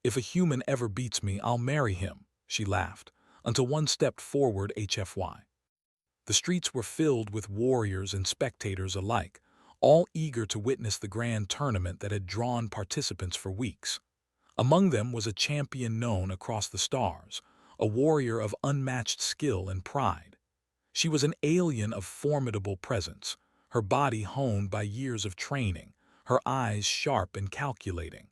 If a human ever beats me, I'll marry him, she laughed, until one stepped forward. HFY. The streets were filled with warriors and spectators alike, all eager to witness the grand tournament that had drawn participants for weeks. Among them was a champion known across the stars, a warrior of unmatched skill and pride. She was an alien of formidable presence, her body honed by years of training, her eyes sharp and calculating.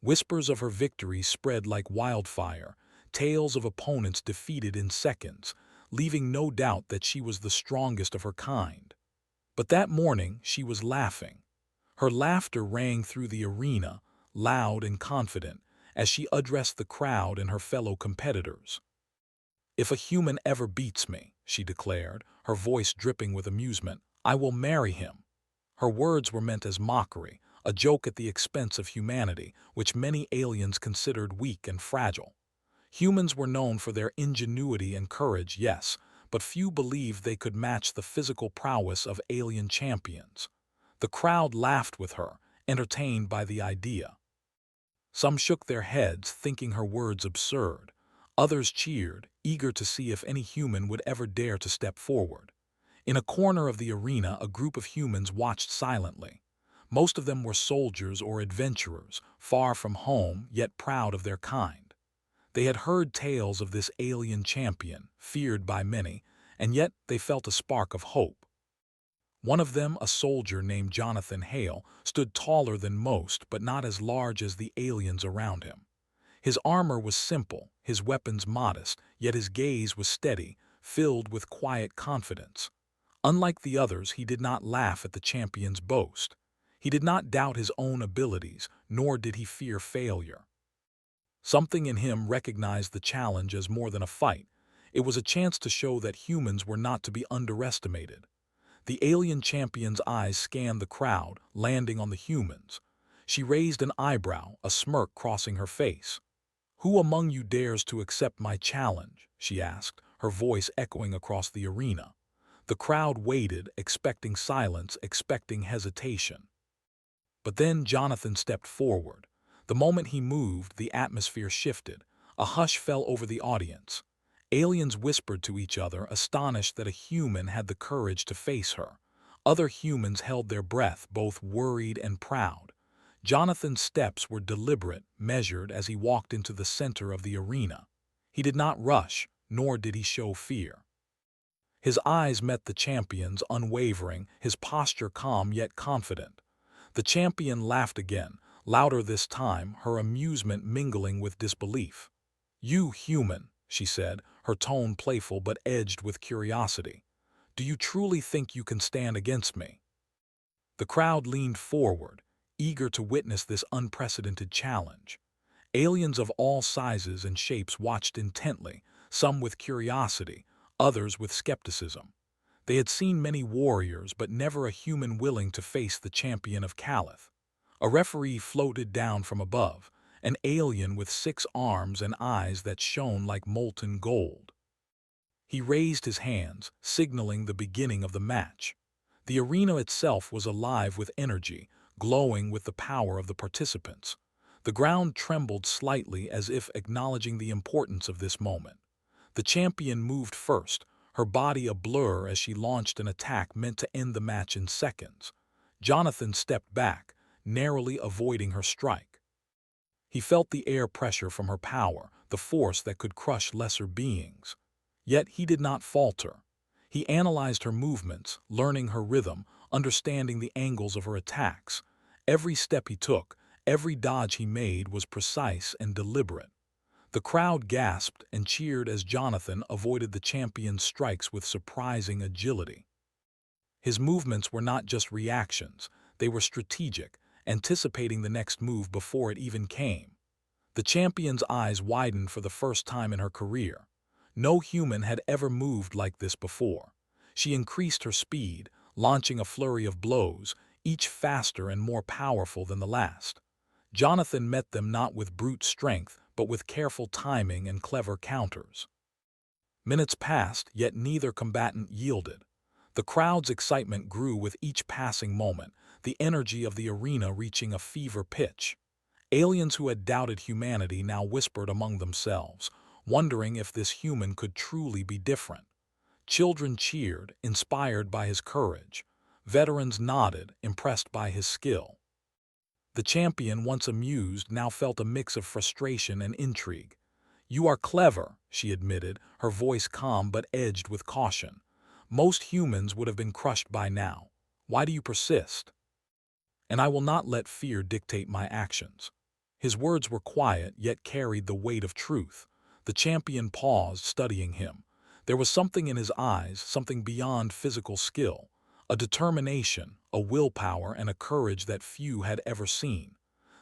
Whispers of her victory spread like wildfire, tales of opponents defeated in seconds, leaving no doubt that she was the strongest of her kind. But that morning she was laughing. Her laughter rang through the arena, loud and confident, as she addressed the crowd and her fellow competitors. "If a human ever beats me," she declared, her voice dripping with amusement, "I will marry him." Her words were meant as mockery, a joke at the expense of humanity, which many aliens considered weak and fragile. Humans were known for their ingenuity and courage, yes, but few believed they could match the physical prowess of alien champions. The crowd laughed with her, entertained by the idea. Some shook their heads, thinking her words absurd. Others cheered, eager to see if any human would ever dare to step forward. In a corner of the arena, a group of humans watched silently. Most of them were soldiers or adventurers, far from home, yet proud of their kind. They had heard tales of this alien champion, feared by many, and yet they felt a spark of hope. One of them, a soldier named Jonathan Hale, stood taller than most but not as large as the aliens around him. His armor was simple, his weapons modest, yet his gaze was steady, filled with quiet confidence. Unlike the others, he did not laugh at the champion's boast. He did not doubt his own abilities, nor did he fear failure. Something in him recognized the challenge as more than a fight. It was a chance to show that humans were not to be underestimated. The alien champion's eyes scanned the crowd, landing on the humans. She raised an eyebrow, a smirk crossing her face. "Who among you dares to accept my challenge?" she asked, her voice echoing across the arena. The crowd waited, expecting silence, expecting hesitation. But then Jonathan stepped forward. The moment he moved, the atmosphere shifted. A hush fell over the audience. Aliens whispered to each other, astonished that a human had the courage to face her. Other humans held their breath, both worried and proud. Jonathan's steps were deliberate, measured as he walked into the center of the arena. He did not rush, nor did he show fear. His eyes met the champion's, unwavering, his posture calm yet confident. The champion laughed again, louder this time, her amusement mingling with disbelief. "You human," she said, her tone playful but edged with curiosity. "Do you truly think you can stand against me?" The crowd leaned forward, eager to witness this unprecedented challenge. Aliens of all sizes and shapes watched intently, some with curiosity, others with skepticism. They had seen many warriors, but never a human willing to face the champion of Calith. A referee floated down from above, an alien with 6 arms and eyes that shone like molten gold. He raised his hands, signaling the beginning of the match. The arena itself was alive with energy, glowing with the power of the participants. The ground trembled slightly as if acknowledging the importance of this moment. The champion moved first, her body a blur as she launched an attack meant to end the match in seconds. Jonathan stepped back, narrowly avoiding her strike. He felt the air pressure from her power, the force that could crush lesser beings. Yet he did not falter. He analyzed her movements, learning her rhythm, understanding the angles of her attacks. Every step he took, every dodge he made was precise and deliberate. The crowd gasped and cheered as Jonathan avoided the champion's strikes with surprising agility. His movements were not just reactions, they were strategic, anticipating the next move before it even came. The champion's eyes widened for the first time in her career. No human had ever moved like this before. She increased her speed, launching a flurry of blows, each faster and more powerful than the last. Jonathan met them not with brute strength, but with careful timing and clever counters. Minutes passed, yet neither combatant yielded. The crowd's excitement grew with each passing moment, the energy of the arena reaching a fever pitch. Aliens who had doubted humanity now whispered among themselves, wondering if this human could truly be different. Children cheered, inspired by his courage. Veterans nodded, impressed by his skill. The champion, once amused, now felt a mix of frustration and intrigue. "You are clever," she admitted, her voice calm but edged with caution. "Most humans would have been crushed by now. Why do you persist?" "And I will not let fear dictate my actions." His words were quiet, yet carried the weight of truth. The champion paused, studying him. There was something in his eyes, something beyond physical skill, a determination, a willpower, and a courage that few had ever seen.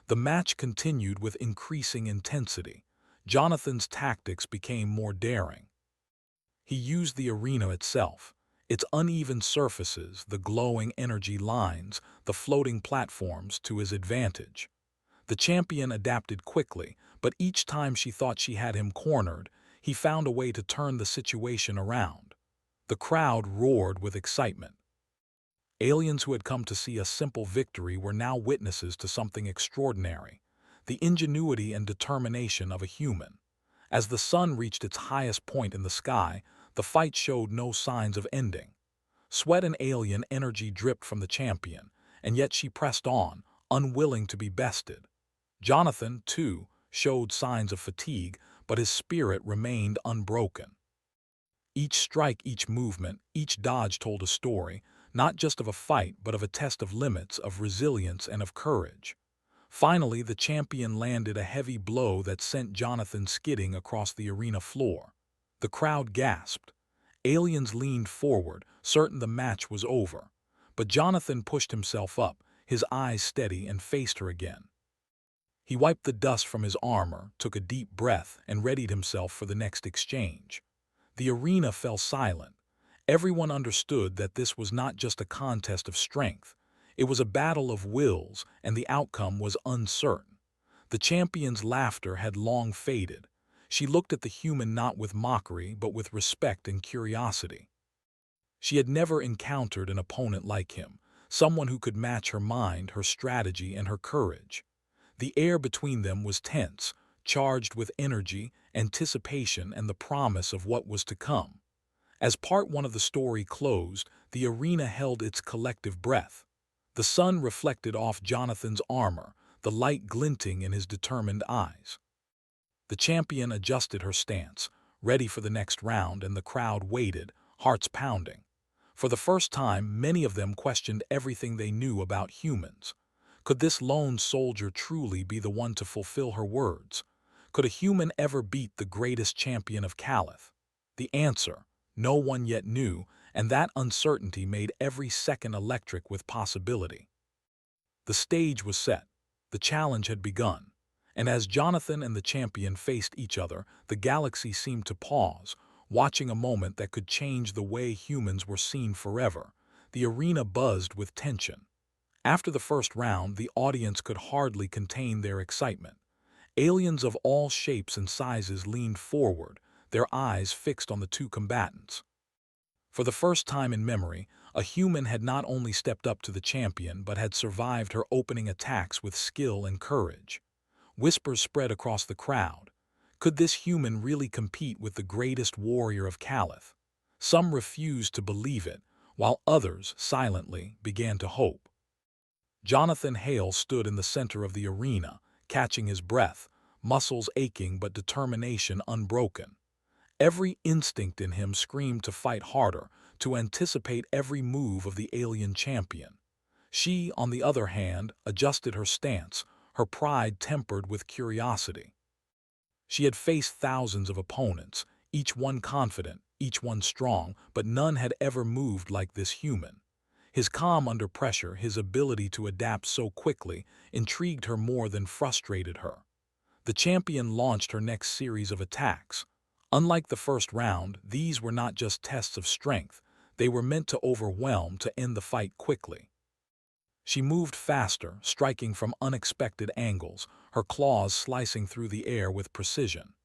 The match continued with increasing intensity. Jonathan's tactics became more daring. He used the arena itself, its uneven surfaces, the glowing energy lines, the floating platforms, to his advantage. The champion adapted quickly, but each time she thought she had him cornered, he found a way to turn the situation around. The crowd roared with excitement. Aliens who had come to see a simple victory were now witnesses to something extraordinary, the ingenuity and determination of a human. As the sun reached its highest point in the sky, the fight showed no signs of ending. Sweat and alien energy dripped from the champion, and yet she pressed on, unwilling to be bested. Jonathan, too, showed signs of fatigue, but his spirit remained unbroken. Each strike, each movement, each dodge told a story, not just of a fight, but of a test of limits, of resilience, and of courage. Finally, the champion landed a heavy blow that sent Jonathan skidding across the arena floor. The crowd gasped. Aliens leaned forward, certain the match was over. But Jonathan pushed himself up, his eyes steady, and faced her again. He wiped the dust from his armor, took a deep breath, and readied himself for the next exchange. The arena fell silent. Everyone understood that this was not just a contest of strength. It was a battle of wills, and the outcome was uncertain. The champion's laughter had long faded. She looked at the human not with mockery, but with respect and curiosity. She had never encountered an opponent like him, someone who could match her mind, her strategy, and her courage. The air between them was tense, charged with energy, anticipation, and the promise of what was to come. As part one of the story closed, the arena held its collective breath. The sun reflected off Jonathan's armor, the light glinting in his determined eyes. The champion adjusted her stance, ready for the next round, and the crowd waited, hearts pounding. For the first time, many of them questioned everything they knew about humans. Could this lone soldier truly be the one to fulfill her words? Could a human ever beat the greatest champion of Calith? The answer, no one yet knew, and that uncertainty made every second electric with possibility. The stage was set. The challenge had begun. And as Jonathan and the champion faced each other, the galaxy seemed to pause, watching a moment that could change the way humans were seen forever. The arena buzzed with tension. After the first round, the audience could hardly contain their excitement. Aliens of all shapes and sizes leaned forward, their eyes fixed on the two combatants. For the first time in memory, a human had not only stepped up to the champion, but had survived her opening attacks with skill and courage. Whispers spread across the crowd. Could this human really compete with the greatest warrior of Calith? Some refused to believe it, while others, silently, began to hope. Jonathan Hale stood in the center of the arena, catching his breath, muscles aching but determination unbroken. Every instinct in him screamed to fight harder, to anticipate every move of the alien champion. She, on the other hand, adjusted her stance, her pride tempered with curiosity. She had faced thousands of opponents, each one confident, each one strong, but none had ever moved like this human. His calm under pressure, his ability to adapt so quickly, intrigued her more than frustrated her. The champion launched her next series of attacks. Unlike the first round, these were not just tests of strength. They were meant to overwhelm, to end the fight quickly. She moved faster, striking from unexpected angles, her claws slicing through the air with precision.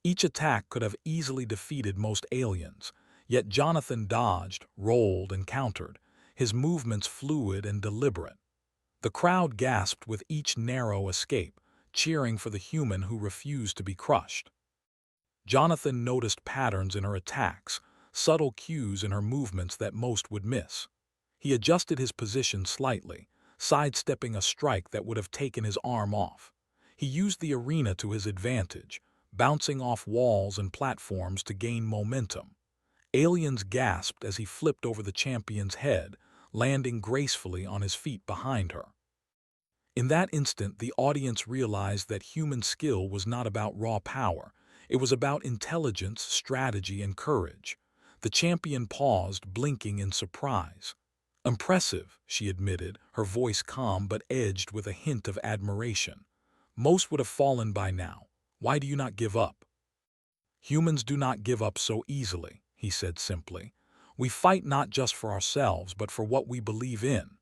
Each attack could have easily defeated most aliens, yet Jonathan dodged, rolled, and countered, his movements fluid and deliberate. The crowd gasped with each narrow escape. cheering for the human who refused to be crushed. Jonathan noticed patterns in her attacks, subtle cues in her movements that most would miss. He adjusted his position slightly, sidestepping a strike that would have taken his arm off. He used the arena to his advantage, bouncing off walls and platforms to gain momentum. Aliens gasped as he flipped over the champion's head, landing gracefully on his feet behind her. In that instant, the audience realized that human skill was not about raw power. It was about intelligence, strategy, and courage. The champion paused, blinking in surprise. "Impressive," she admitted, her voice calm but edged with a hint of admiration. "Most would have fallen by now. Why do you not give up?" "Humans do not give up so easily," he said simply. "We fight not just for ourselves, but for what we believe in."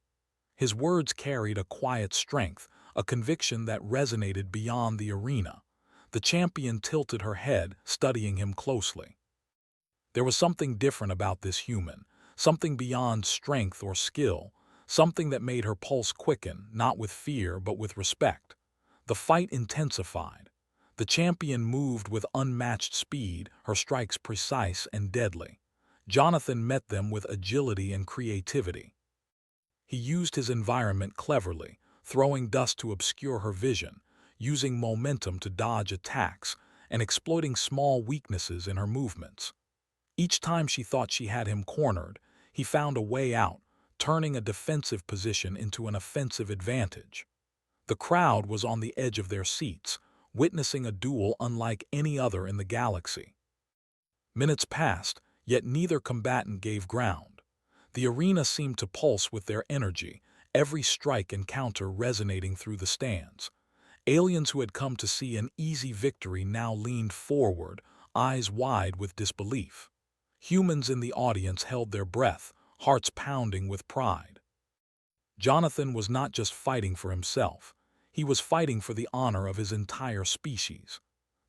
His words carried a quiet strength, a conviction that resonated beyond the arena. The champion tilted her head, studying him closely. There was something different about this human, something beyond strength or skill, something that made her pulse quicken, not with fear but with respect. The fight intensified. The champion moved with unmatched speed, her strikes precise and deadly. Jonathan met them with agility and creativity. He used his environment cleverly, throwing dust to obscure her vision, using momentum to dodge attacks, and exploiting small weaknesses in her movements. Each time she thought she had him cornered, he found a way out, turning a defensive position into an offensive advantage. The crowd was on the edge of their seats, witnessing a duel unlike any other in the galaxy. Minutes passed, yet neither combatant gave ground. The arena seemed to pulse with their energy, every strike and counter resonating through the stands. Aliens who had come to see an easy victory now leaned forward, eyes wide with disbelief. Humans in the audience held their breath, hearts pounding with pride. Jonathan was not just fighting for himself. He was fighting for the honor of his entire species.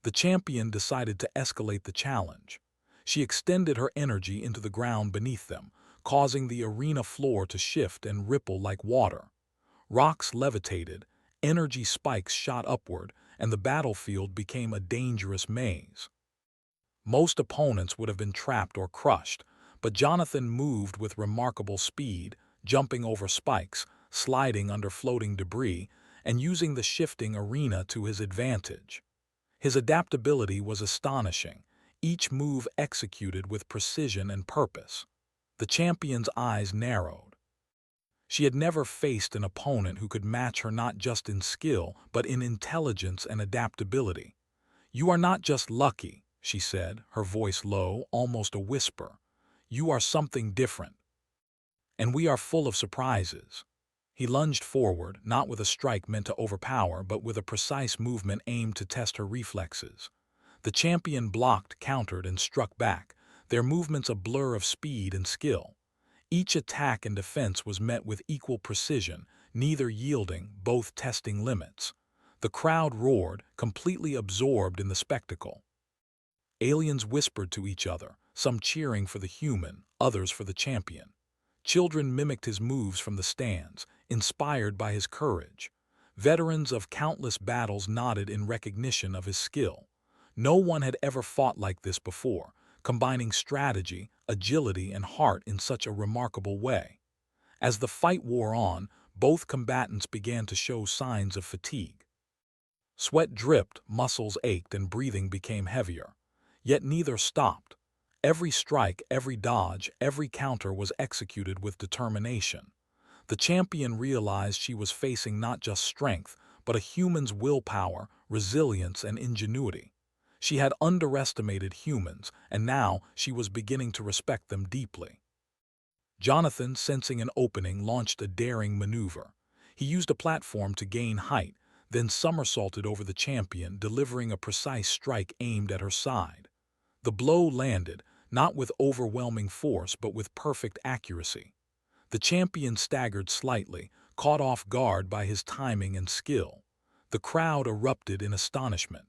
The champion decided to escalate the challenge. She extended her energy into the ground beneath them, causing the arena floor to shift and ripple like water. Rocks levitated, energy spikes shot upward, and the battlefield became a dangerous maze. Most opponents would have been trapped or crushed, but Jonathan moved with remarkable speed, jumping over spikes, sliding under floating debris, and using the shifting arena to his advantage. His adaptability was astonishing, each move executed with precision and purpose. The champion's eyes narrowed. She had never faced an opponent who could match her not just in skill, but in intelligence and adaptability. "You are not just lucky," she said, her voice low, almost a whisper. "You are something different. And we are full of surprises." He lunged forward, not with a strike meant to overpower, but with a precise movement aimed to test her reflexes. The champion blocked, countered, and struck back, their movements a blur of speed and skill. Each attack and defense was met with equal precision, neither yielding, both testing limits. The crowd roared, completely absorbed in the spectacle. Aliens whispered to each other, some cheering for the human, others for the champion. Children mimicked his moves from the stands, inspired by his courage. Veterans of countless battles nodded in recognition of his skill. No one had ever fought like this before, combining strategy, agility, and heart in such a remarkable way. As the fight wore on, both combatants began to show signs of fatigue. Sweat dripped, muscles ached, and breathing became heavier. Yet neither stopped. Every strike, every dodge, every counter was executed with determination. The champion realized she was facing not just strength, but a human's willpower, resilience, and ingenuity. She had underestimated humans, and now she was beginning to respect them deeply. Jonathan, sensing an opening, launched a daring maneuver. He used a platform to gain height, then somersaulted over the champion, delivering a precise strike aimed at her side. The blow landed, not with overwhelming force but with perfect accuracy. The champion staggered slightly, caught off guard by his timing and skill. The crowd erupted in astonishment.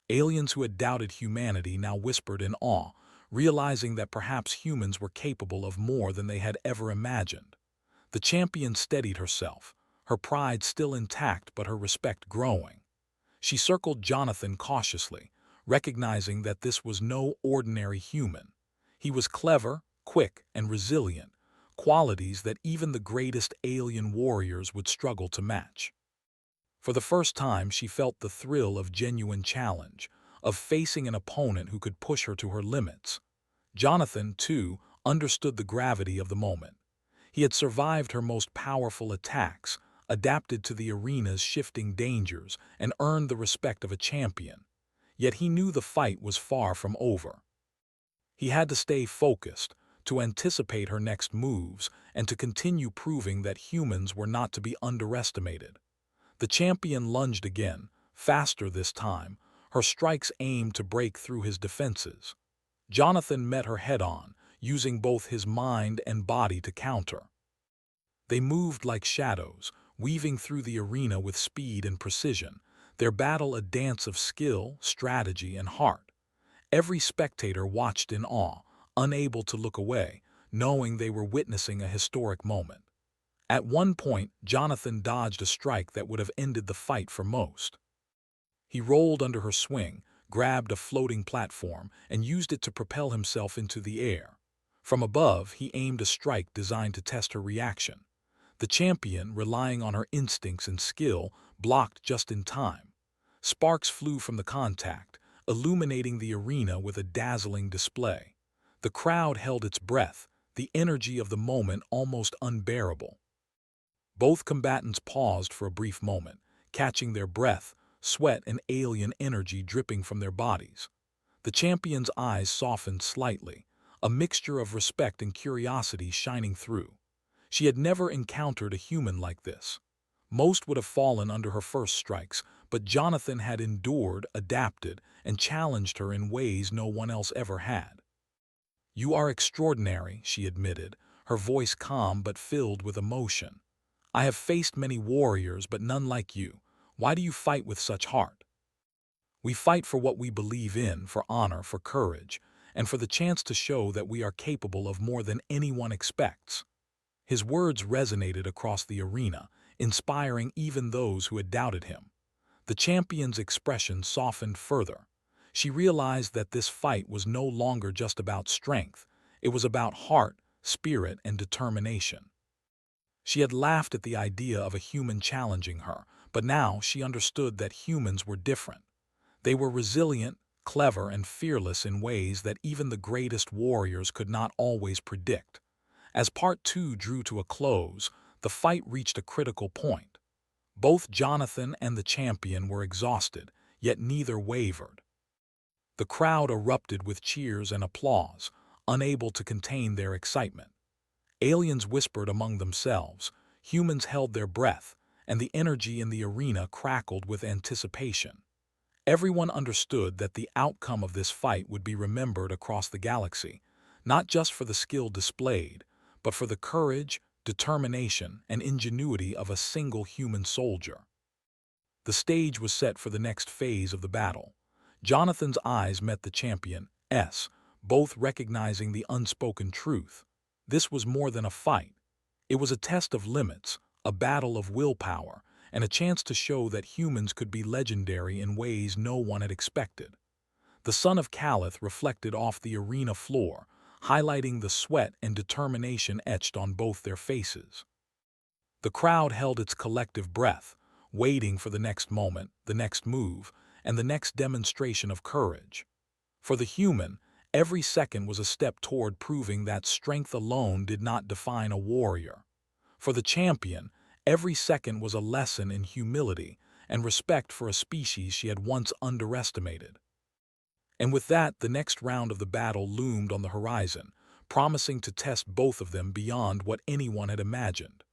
Aliens who had doubted humanity now whispered in awe, realizing that perhaps humans were capable of more than they had ever imagined. The champion steadied herself, her pride still intact but her respect growing. She circled Jonathan cautiously, recognizing that this was no ordinary human. He was clever, quick, and resilient, qualities that even the greatest alien warriors would struggle to match. For the first time, she felt the thrill of genuine challenge, of facing an opponent who could push her to her limits. Jonathan, too, understood the gravity of the moment. He had survived her most powerful attacks, adapted to the arena's shifting dangers, and earned the respect of a champion. Yet he knew the fight was far from over. He had to stay focused, to anticipate her next moves, and to continue proving that humans were not to be underestimated. The champion lunged again, faster this time, her strikes aimed to break through his defenses. Jonathan met her head-on, using both his mind and body to counter. They moved like shadows, weaving through the arena with speed and precision, their battle a dance of skill, strategy, and heart. Every spectator watched in awe, unable to look away, knowing they were witnessing a historic moment. At one point, Jonathan dodged a strike that would have ended the fight for most. He rolled under her swing, grabbed a floating platform, and used it to propel himself into the air. From above, he aimed a strike designed to test her reaction. The champion, relying on her instincts and skill, blocked just in time. Sparks flew from the contact, illuminating the arena with a dazzling display. The crowd held its breath, the energy of the moment almost unbearable. Both combatants paused for a brief moment, catching their breath, sweat and alien energy dripping from their bodies. The champion's eyes softened slightly, a mixture of respect and curiosity shining through. She had never encountered a human like this. Most would have fallen under her first strikes, but Jonathan had endured, adapted, and challenged her in ways no one else ever had. "You are extraordinary," she admitted, her voice calm but filled with emotion. "I have faced many warriors, but none like you. Why do you fight with such heart?" "We fight for what we believe in, for honor, for courage, and for the chance to show that we are capable of more than anyone expects." His words resonated across the arena, inspiring even those who had doubted him. The champion's expression softened further. She realized that this fight was no longer just about strength. It was about heart, spirit, and determination. She had laughed at the idea of a human challenging her, but now she understood that humans were different. They were resilient, clever, and fearless in ways that even the greatest warriors could not always predict. As Part 2 drew to a close, the fight reached a critical point. Both Jonathan and the champion were exhausted, yet neither wavered. The crowd erupted with cheers and applause, unable to contain their excitement. Aliens whispered among themselves, humans held their breath, and the energy in the arena crackled with anticipation. Everyone understood that the outcome of this fight would be remembered across the galaxy, not just for the skill displayed, but for the courage, determination, and ingenuity of a single human soldier. The stage was set for the next phase of the battle. Jonathan's eyes met the champion's, both recognizing the unspoken truth. This was more than a fight. It was a test of limits, a battle of willpower, and a chance to show that humans could be legendary in ways no one had expected. The son of Caliph reflected off the arena floor, highlighting the sweat and determination etched on both their faces. The crowd held its collective breath, waiting for the next moment, the next move, and the next demonstration of courage. For the human, every second was a step toward proving that strength alone did not define a warrior. For the champion, every second was a lesson in humility and respect for a species she had once underestimated. And with that, the next round of the battle loomed on the horizon, promising to test both of them beyond what anyone had imagined.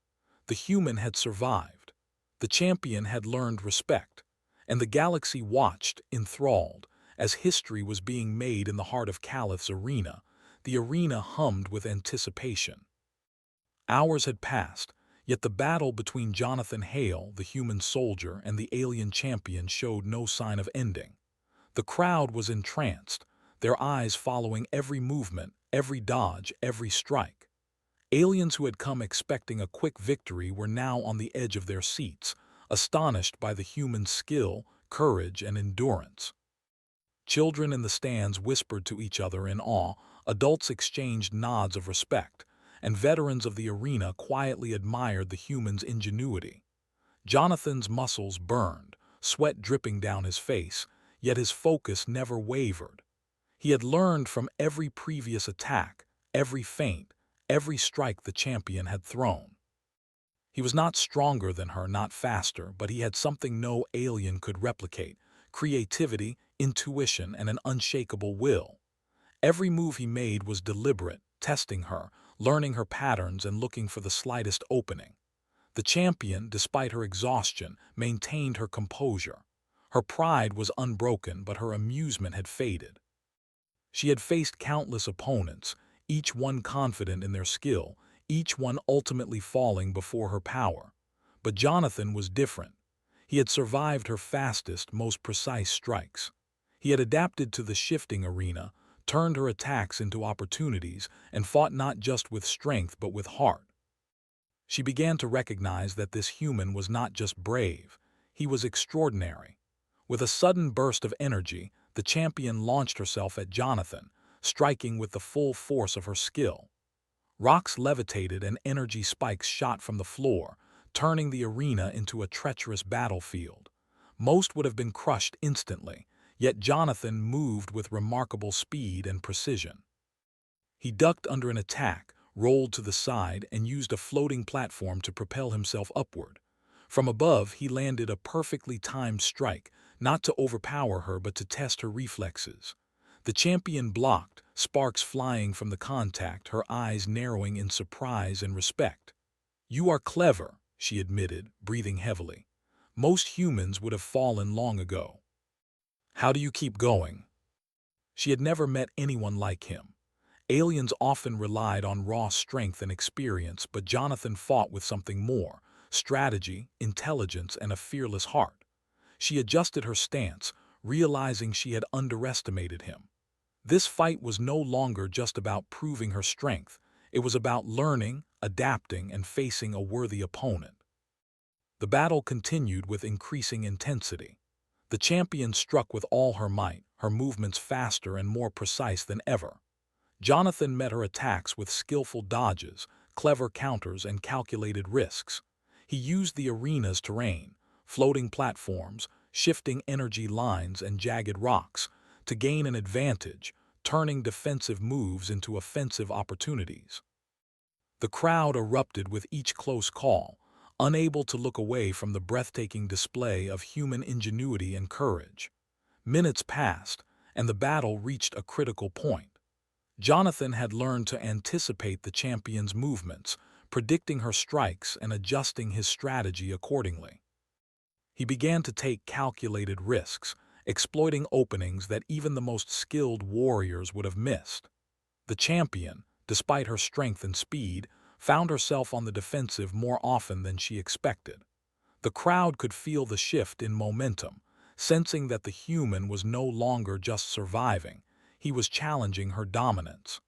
The human had survived. The champion had learned respect, and the galaxy watched, enthralled, as history was being made in the heart of Caliph's arena. The arena hummed with anticipation. Hours had passed, yet the battle between Jonathan Hale, the human soldier, and the alien champion showed no sign of ending. The crowd was entranced, their eyes following every movement, every dodge, every strike. Aliens who had come expecting a quick victory were now on the edge of their seats, astonished by the human skill, courage, and endurance. Children in the stands whispered to each other in awe, adults exchanged nods of respect, and veterans of the arena quietly admired the human's ingenuity. Jonathan's muscles burned, sweat dripping down his face, yet his focus never wavered. He had learned from every previous attack, every feint, every strike the champion had thrown. He was not stronger than her, not faster, but he had something no alien could replicate: creativity, intuition, and an unshakable will. Every move he made was deliberate, testing her, learning her patterns, and looking for the slightest opening. The champion, despite her exhaustion, maintained her composure. Her pride was unbroken, but her amusement had faded. She had faced countless opponents, each one confident in their skill, each one ultimately falling before her power. But Jonathan was different. He had survived her fastest, most precise strikes. He had adapted to the shifting arena, turned her attacks into opportunities, and fought not just with strength but with heart. She began to recognize that this human was not just brave, he was extraordinary. With a sudden burst of energy, the champion launched herself at Jonathan, striking with the full force of her skill. Rocks levitated and energy spikes shot from the floor, turning the arena into a treacherous battlefield. Most would have been crushed instantly, yet Jonathan moved with remarkable speed and precision. He ducked under an attack, rolled to the side, and used a floating platform to propel himself upward. From above, he landed a perfectly timed strike, not to overpower her but to test her reflexes. The champion blocked, sparks flying from the contact, her eyes narrowing in surprise and respect. "You are clever," she admitted, breathing heavily. "Most humans would have fallen long ago. How do you keep going?" She had never met anyone like him. Aliens often relied on raw strength and experience, but Jonathan fought with something more: strategy, intelligence, and a fearless heart. She adjusted her stance, realizing she had underestimated him. This fight was no longer just about proving her strength. It was about learning, adapting, and facing a worthy opponent. The battle continued with increasing intensity. The champion struck with all her might, her movements faster and more precise than ever. Jonathan met her attacks with skillful dodges, clever counters, and calculated risks. He used the arena's terrain, floating platforms, shifting energy lines, and jagged rocks, to gain an advantage, turning defensive moves into offensive opportunities. The crowd erupted with each close call, unable to look away from the breathtaking display of human ingenuity and courage. Minutes passed, and the battle reached a critical point. Jonathan had learned to anticipate the champion's movements, predicting her strikes and adjusting his strategy accordingly. He began to take calculated risks, exploiting openings that even the most skilled warriors would have missed. The champion, despite her strength and speed, found herself on the defensive more often than she expected. The crowd could feel the shift in momentum, sensing that the human was no longer just surviving, he was challenging her dominance.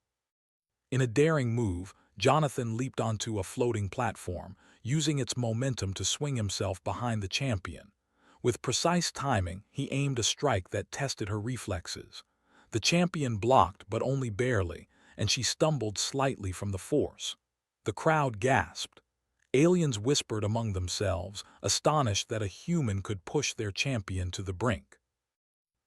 In a daring move, Jonathan leaped onto a floating platform, using its momentum to swing himself behind the champion. With precise timing, he aimed a strike that tested her reflexes. The champion blocked, but only barely, and she stumbled slightly from the force. The crowd gasped. Aliens whispered among themselves, astonished that a human could push their champion to the brink.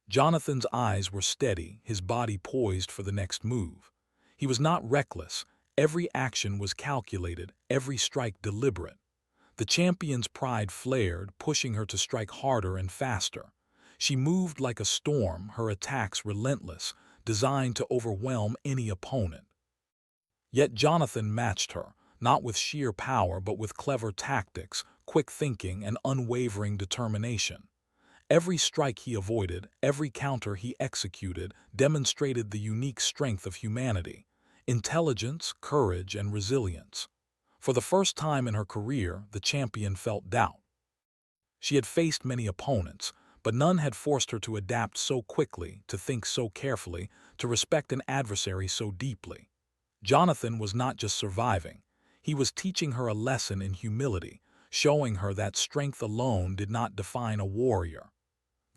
Jonathan's eyes were steady, his body poised for the next move. He was not reckless. Every action was calculated, every strike deliberate. The champion's pride flared, pushing her to strike harder and faster. She moved like a storm, her attacks relentless, designed to overwhelm any opponent. Yet Jonathan matched her, not with sheer power but with clever tactics, quick thinking, and unwavering determination. Every strike he avoided, every counter he executed, demonstrated the unique strength of humanity: intelligence, courage, and resilience. For the first time in her career, the champion felt doubt. She had faced many opponents, but none had forced her to adapt so quickly, to think so carefully, to respect an adversary so deeply. Jonathan was not just surviving. He was teaching her a lesson in humility, showing her that strength alone did not define a warrior.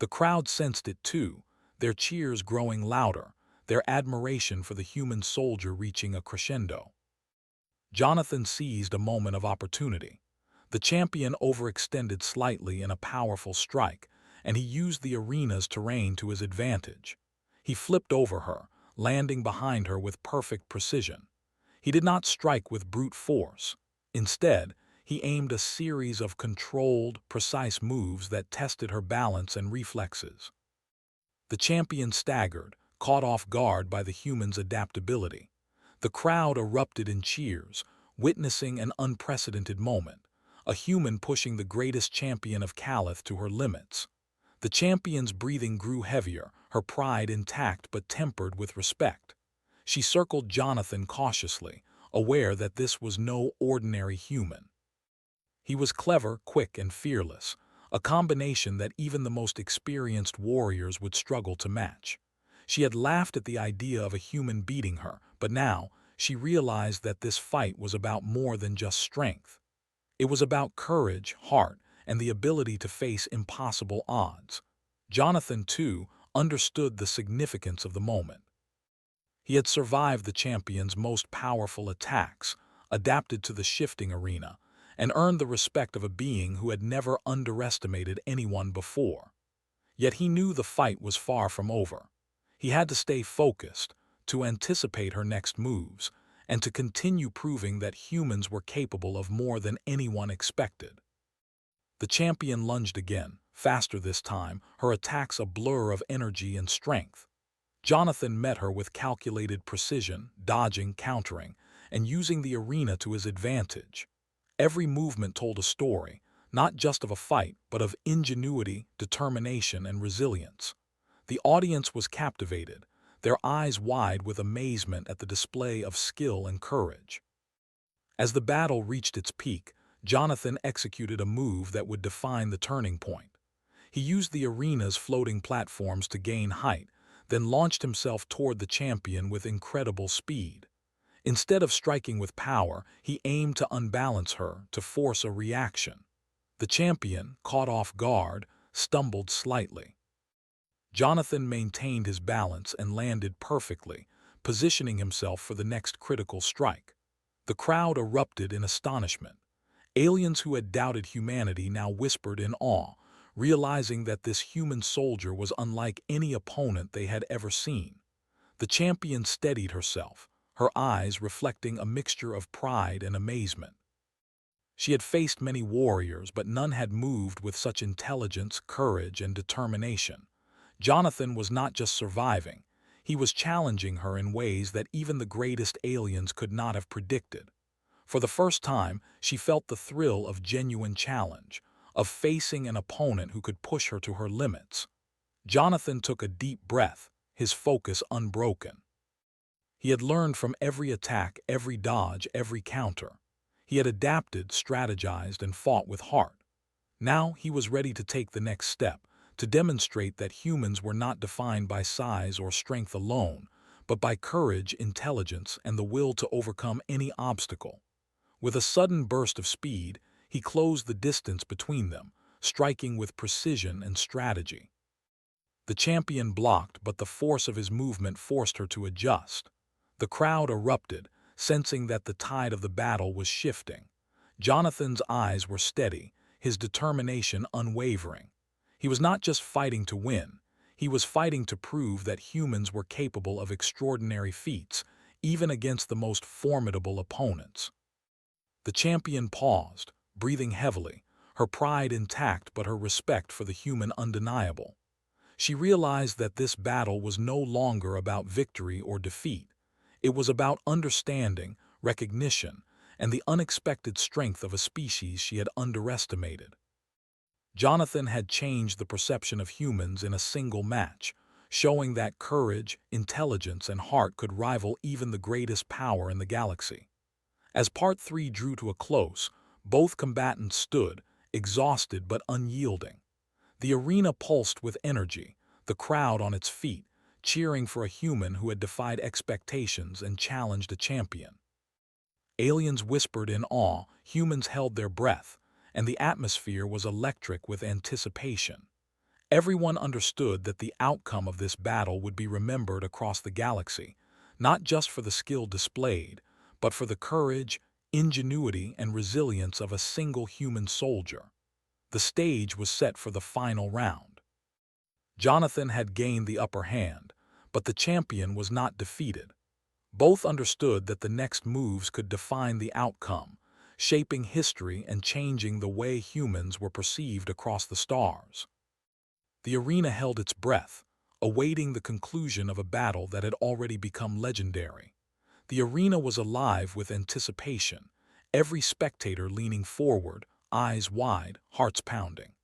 The crowd sensed it too, their cheers growing louder, their admiration for the human soldier reaching a crescendo. Jonathan seized a moment of opportunity. The champion overextended slightly in a powerful strike, and he used the arena's terrain to his advantage. He flipped over her, landing behind her with perfect precision. He did not strike with brute force. Instead, he aimed a series of controlled, precise moves that tested her balance and reflexes. The champion staggered, caught off guard by the human's adaptability. The crowd erupted in cheers, witnessing an unprecedented moment, a human pushing the greatest champion of Calith to her limits. The champion's breathing grew heavier, her pride intact but tempered with respect. She circled Jonathan cautiously, aware that this was no ordinary human. He was clever, quick, and fearless, a combination that even the most experienced warriors would struggle to match. She had laughed at the idea of a human beating her, but now she realized that this fight was about more than just strength. It was about courage, heart, and the ability to face impossible odds. Jonathan, too, understood the significance of the moment. He had survived the champion's most powerful attacks, adapted to the shifting arena, and earned the respect of a being who had never underestimated anyone before. Yet he knew the fight was far from over. He had to stay focused, to anticipate her next moves, and to continue proving that humans were capable of more than anyone expected. The champion lunged again, faster this time, her attacks a blur of energy and strength. Jonathan met her with calculated precision, dodging, countering, and using the arena to his advantage. Every movement told a story, not just of a fight, but of ingenuity, determination, and resilience. The audience was captivated, their eyes wide with amazement at the display of skill and courage. As the battle reached its peak, Jonathan executed a move that would define the turning point. He used the arena's floating platforms to gain height, then launched himself toward the champion with incredible speed. Instead of striking with power, he aimed to unbalance her, to force a reaction. The champion, caught off guard, stumbled slightly. Jonathan maintained his balance and landed perfectly, positioning himself for the next critical strike. The crowd erupted in astonishment. Aliens who had doubted humanity now whispered in awe, realizing that this human soldier was unlike any opponent they had ever seen. The champion steadied herself, her eyes reflecting a mixture of pride and amazement. She had faced many warriors, but none had moved with such intelligence, courage, and determination. Jonathan was not just surviving, he was challenging her in ways that even the greatest aliens could not have predicted. For the first time, she felt the thrill of genuine challenge, of facing an opponent who could push her to her limits. Jonathan took a deep breath, his focus unbroken. He had learned from every attack, every dodge, every counter. He had adapted, strategized, and fought with heart. Now he was ready to take the next step, to demonstrate that humans were not defined by size or strength alone, but by courage, intelligence, and the will to overcome any obstacle. With a sudden burst of speed, he closed the distance between them, striking with precision and strategy. The champion blocked, but the force of his movement forced her to adjust. The crowd erupted, sensing that the tide of the battle was shifting. Jonathan's eyes were steady, his determination unwavering. He was not just fighting to win, he was fighting to prove that humans were capable of extraordinary feats, even against the most formidable opponents. The champion paused, breathing heavily, her pride intact but her respect for the human undeniable. She realized that this battle was no longer about victory or defeat. It was about understanding, recognition, and the unexpected strength of a species she had underestimated. Jonathan had changed the perception of humans in a single match, showing that courage, intelligence, and heart could rival even the greatest power in the galaxy. As Part 3 drew to a close, both combatants stood, exhausted but unyielding. The arena pulsed with energy, the crowd on its feet, cheering for a human who had defied expectations and challenged a champion. Aliens whispered in awe, humans held their breath, and the atmosphere was electric with anticipation. Everyone understood that the outcome of this battle would be remembered across the galaxy, not just for the skill displayed, but for the courage, ingenuity, and resilience of a single human soldier. The stage was set for the final round. Jonathan had gained the upper hand, but the champion was not defeated. Both understood that the next moves could define the outcome, shaping history and changing the way humans were perceived across the stars. The arena held its breath, awaiting the conclusion of a battle that had already become legendary. The arena was alive with anticipation, every spectator leaning forward, eyes wide, hearts pounding.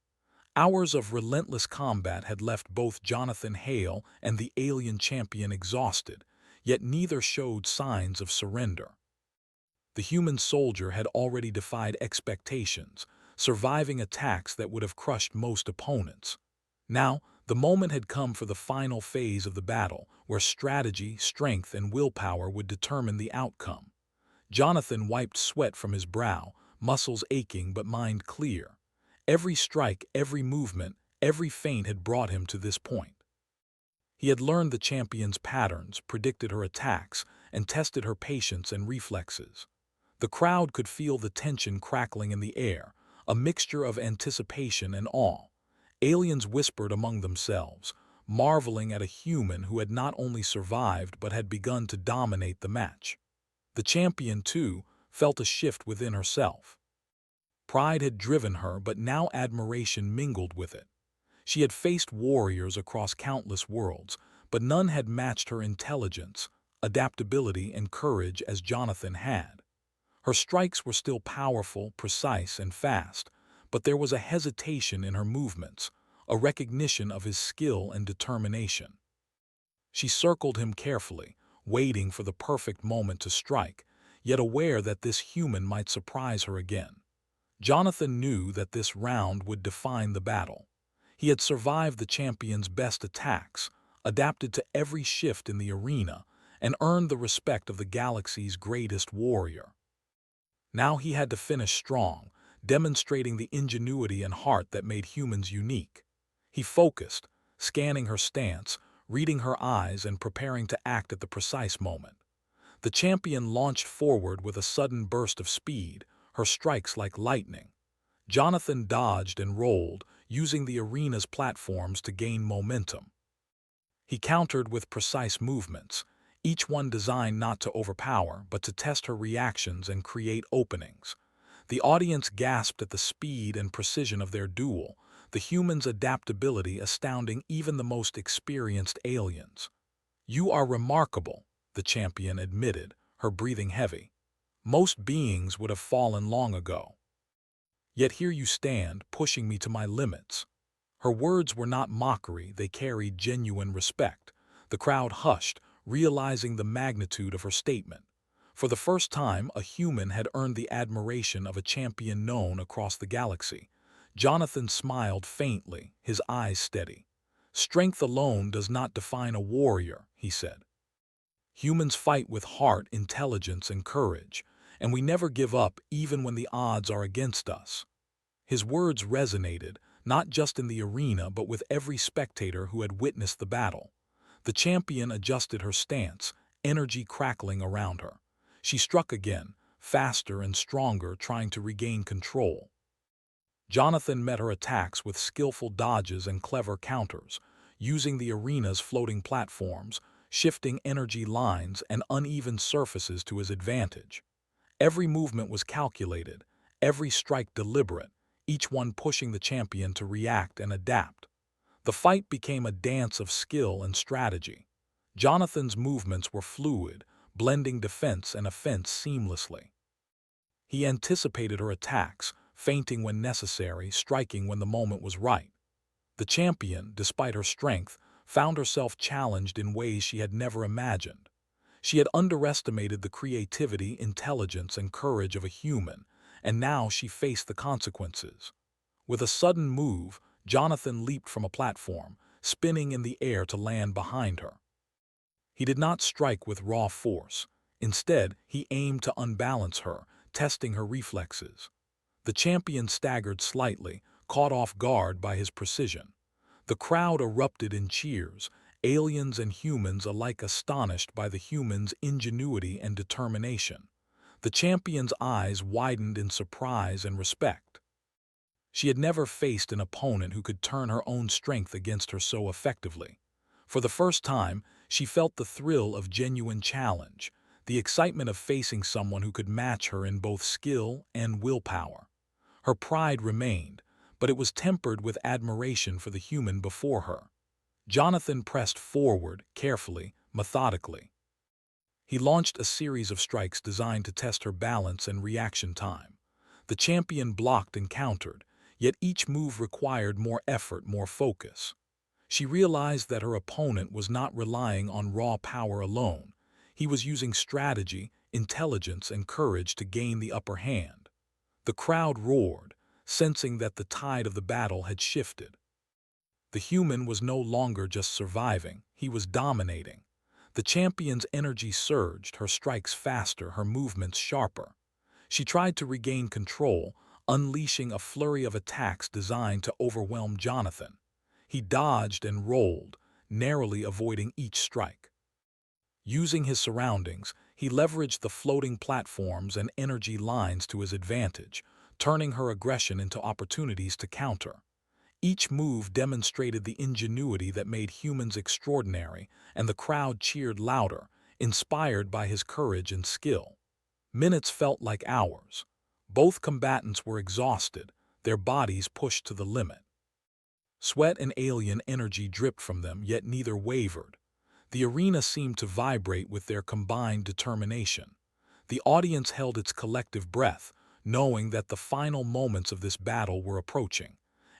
Hours of relentless combat had left both Jonathan Hale and the alien champion exhausted, yet neither showed signs of surrender. The human soldier had already defied expectations, surviving attacks that would have crushed most opponents. Now, the moment had come for the final phase of the battle, where strategy, strength, and willpower would determine the outcome. Jonathan wiped sweat from his brow, muscles aching but mind clear. Every strike, every movement, every feint had brought him to this point. He had learned the champion's patterns, predicted her attacks, and tested her patience and reflexes. The crowd could feel the tension crackling in the air, a mixture of anticipation and awe. Aliens whispered among themselves, marveling at a human who had not only survived but had begun to dominate the match. The champion, too, felt a shift within herself. Pride had driven her, but now admiration mingled with it. She had faced warriors across countless worlds, but none had matched her intelligence, adaptability, and courage as Jonathan had. Her strikes were still powerful, precise, and fast, but there was a hesitation in her movements, a recognition of his skill and determination. She circled him carefully, waiting for the perfect moment to strike, yet aware that this human might surprise her again. Jonathan knew that this round would define the battle. He had survived the champion's best attacks, adapted to every shift in the arena, and earned the respect of the galaxy's greatest warrior. Now he had to finish strong, demonstrating the ingenuity and heart that made humans unique. He focused, scanning her stance, reading her eyes, and preparing to act at the precise moment. The champion launched forward with a sudden burst of speed, her strikes like lightning. Jonathan dodged and rolled, using the arena's platforms to gain momentum. He countered with precise movements, each one designed not to overpower but to test her reactions and create openings. The audience gasped at the speed and precision of their duel, the human's adaptability astounding even the most experienced aliens. "You are remarkable," the champion admitted, her breathing heavy. "Most beings would have fallen long ago. Yet here you stand, pushing me to my limits." Her words were not mockery, they carried genuine respect. The crowd hushed, realizing the magnitude of her statement. For the first time, a human had earned the admiration of a champion known across the galaxy. Jonathan smiled faintly, his eyes steady. "Strength alone does not define a warrior," he said. "Humans fight with heart, intelligence, and courage, and we never give up even when the odds are against us." His words resonated, not just in the arena but with every spectator who had witnessed the battle. The champion adjusted her stance, energy crackling around her. She struck again, faster and stronger, trying to regain control. Jonathan met her attacks with skillful dodges and clever counters, using the arena's floating platforms, shifting energy lines and uneven surfaces to his advantage. Every movement was calculated, every strike deliberate, each one pushing the champion to react and adapt. The fight became a dance of skill and strategy. Jonathan's movements were fluid, blending defense and offense seamlessly. He anticipated her attacks, feinting when necessary, striking when the moment was right. The champion, despite her strength, found herself challenged in ways she had never imagined. She had underestimated the creativity, intelligence, and courage of a human, and now she faced the consequences. With a sudden move, Jonathan leaped from a platform, spinning in the air to land behind her. He did not strike with raw force. Instead, he aimed to unbalance her, testing her reflexes. The champion staggered slightly, caught off guard by his precision. The crowd erupted in cheers, aliens and humans alike astonished by the human's ingenuity and determination. The champion's eyes widened in surprise and respect. She had never faced an opponent who could turn her own strength against her so effectively. For the first time, she felt the thrill of genuine challenge, the excitement of facing someone who could match her in both skill and willpower. Her pride remained, but it was tempered with admiration for the human before her. Jonathan pressed forward, carefully, methodically. He launched a series of strikes designed to test her balance and reaction time. The champion blocked and countered, yet each move required more effort, more focus. She realized that her opponent was not relying on raw power alone. He was using strategy, intelligence, and courage to gain the upper hand. The crowd roared, sensing that the tide of the battle had shifted. The human was no longer just surviving, he was dominating. The champion's energy surged, her strikes faster, her movements sharper. She tried to regain control, unleashing a flurry of attacks designed to overwhelm Jonathan. He dodged and rolled, narrowly avoiding each strike. Using his surroundings, he leveraged the floating platforms and energy lines to his advantage, turning her aggression into opportunities to counter. Each move demonstrated the ingenuity that made humans extraordinary, and the crowd cheered louder, inspired by his courage and skill. Minutes felt like hours. Both combatants were exhausted, their bodies pushed to the limit. Sweat and alien energy dripped from them, yet neither wavered. The arena seemed to vibrate with their combined determination. The audience held its collective breath, knowing that the final moments of this battle were approaching.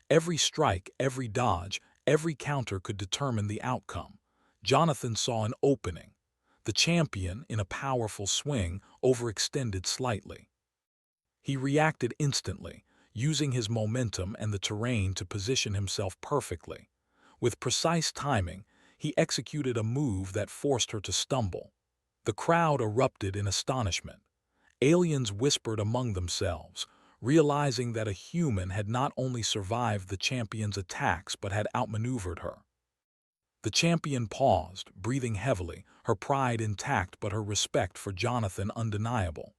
Every strike, every dodge, every counter could determine the outcome. Jonathan saw an opening. The champion, in a powerful swing, overextended slightly. He reacted instantly, using his momentum and the terrain to position himself perfectly. With precise timing, he executed a move that forced her to stumble. The crowd erupted in astonishment. Aliens whispered among themselves, realizing that a human had not only survived the champion's attacks but had outmaneuvered her. The champion paused, breathing heavily, her pride intact but her respect for Jonathan undeniable.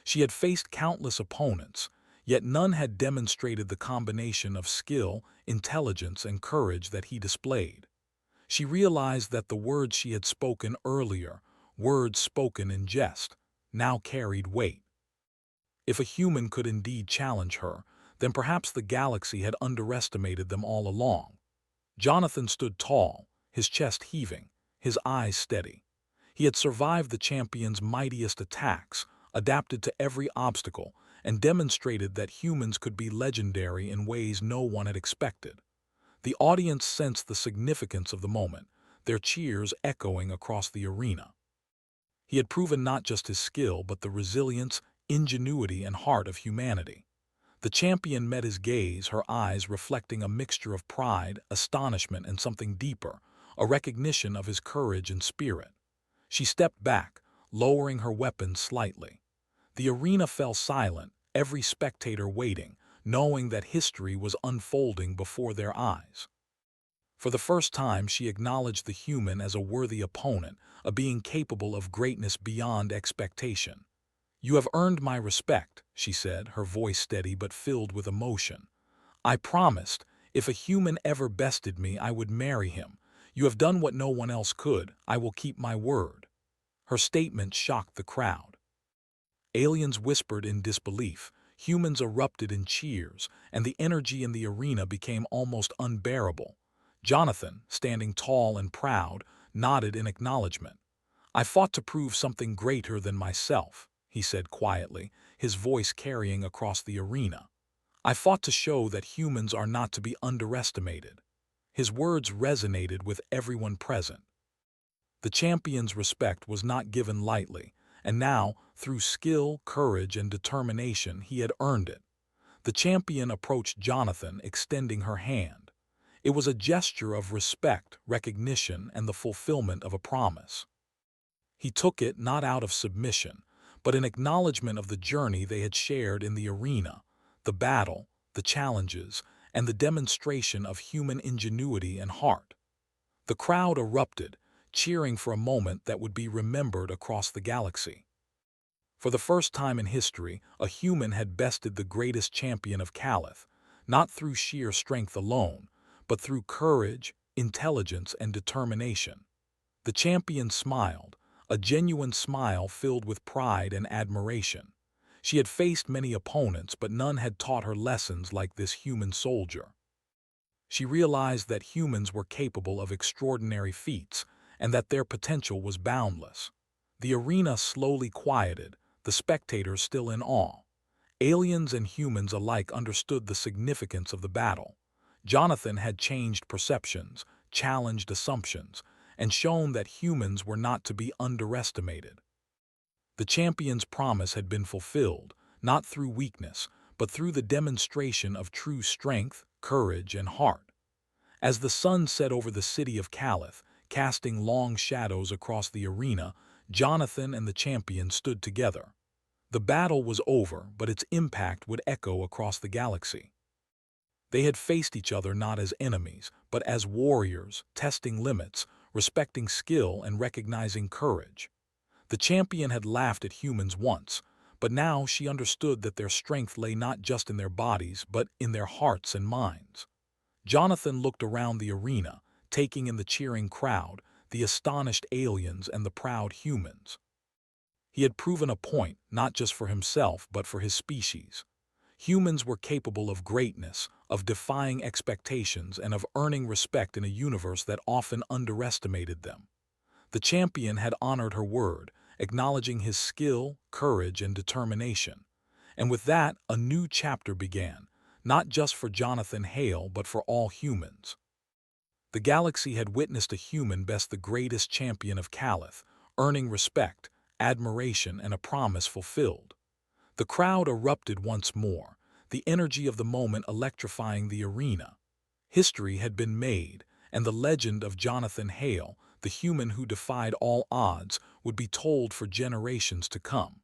She had faced countless opponents, yet none had demonstrated the combination of skill, intelligence, and courage that he displayed. She realized that the words she had spoken earlier, words spoken in jest, now carried weight. If a human could indeed challenge her, then perhaps the galaxy had underestimated them all along. Jonathan stood tall, his chest heaving, his eyes steady. He had survived the champion's mightiest attacks, adapted to every obstacle, and demonstrated that humans could be legendary in ways no one had expected. The audience sensed the significance of the moment, their cheers echoing across the arena. He had proven not just his skill but the resilience, ingenuity, and heart of humanity. The champion met his gaze, her eyes reflecting a mixture of pride, astonishment, and something deeper, a recognition of his courage and spirit. She stepped back, lowering her weapon slightly. The arena fell silent, every spectator waiting, knowing that history was unfolding before their eyes. For the first time, she acknowledged the human as a worthy opponent, a being capable of greatness beyond expectation. "You have earned my respect," she said, her voice steady but filled with emotion. "I promised, if a human ever bested me, I would marry him. You have done what no one else could. I will keep my word." Her statement shocked the crowd. Aliens whispered in disbelief, humans erupted in cheers, and the energy in the arena became almost unbearable. Jonathan, standing tall and proud, nodded in acknowledgement. "I fought to prove something greater than myself," he said quietly, his voice carrying across the arena. "I fought to show that humans are not to be underestimated." His words resonated with everyone present. The champion's respect was not given lightly, and now, through skill, courage, and determination, he had earned it. The champion approached Jonathan, extending her hand. It was a gesture of respect, recognition, and the fulfillment of a promise. He took it not out of submission, but in acknowledgement of the journey they had shared in the arena, the battle, the challenges, and the demonstration of human ingenuity and heart. The crowd erupted, cheering for a moment that would be remembered across the galaxy. For the first time in history, a human had bested the greatest champion of Calith, not through sheer strength alone, but through courage, intelligence, and determination. The champion smiled, a genuine smile filled with pride and admiration. She had faced many opponents, but none had taught her lessons like this human soldier. She realized that humans were capable of extraordinary feats and that their potential was boundless. The arena slowly quieted, the spectators still in awe. Aliens and humans alike understood the significance of the battle. Jonathan had changed perceptions, challenged assumptions, and shown that humans were not to be underestimated. The champion's promise had been fulfilled, not through weakness, but through the demonstration of true strength, courage, and heart. As the sun set over the city of Calith, casting long shadows across the arena, Jonathan and the champion stood together. The battle was over, but its impact would echo across the galaxy. They had faced each other not as enemies, but as warriors, testing limits, respecting skill, and recognizing courage. The champion had laughed at humans once, but now she understood that their strength lay not just in their bodies, but in their hearts and minds. Jonathan looked around the arena, taking in the cheering crowd, the astonished aliens, and the proud humans. He had proven a point, not just for himself, but for his species. Humans were capable of greatness, of defying expectations, and of earning respect in a universe that often underestimated them. The champion had honored her word, acknowledging his skill, courage, and determination. And with that, a new chapter began, not just for Jonathan Hale, but for all humans. The galaxy had witnessed a human best the greatest champion of Calith, earning respect, admiration, and a promise fulfilled. The crowd erupted once more, the energy of the moment electrifying the arena. History had been made, and the legend of Jonathan Hale, the human who defied all odds, would be told for generations to come.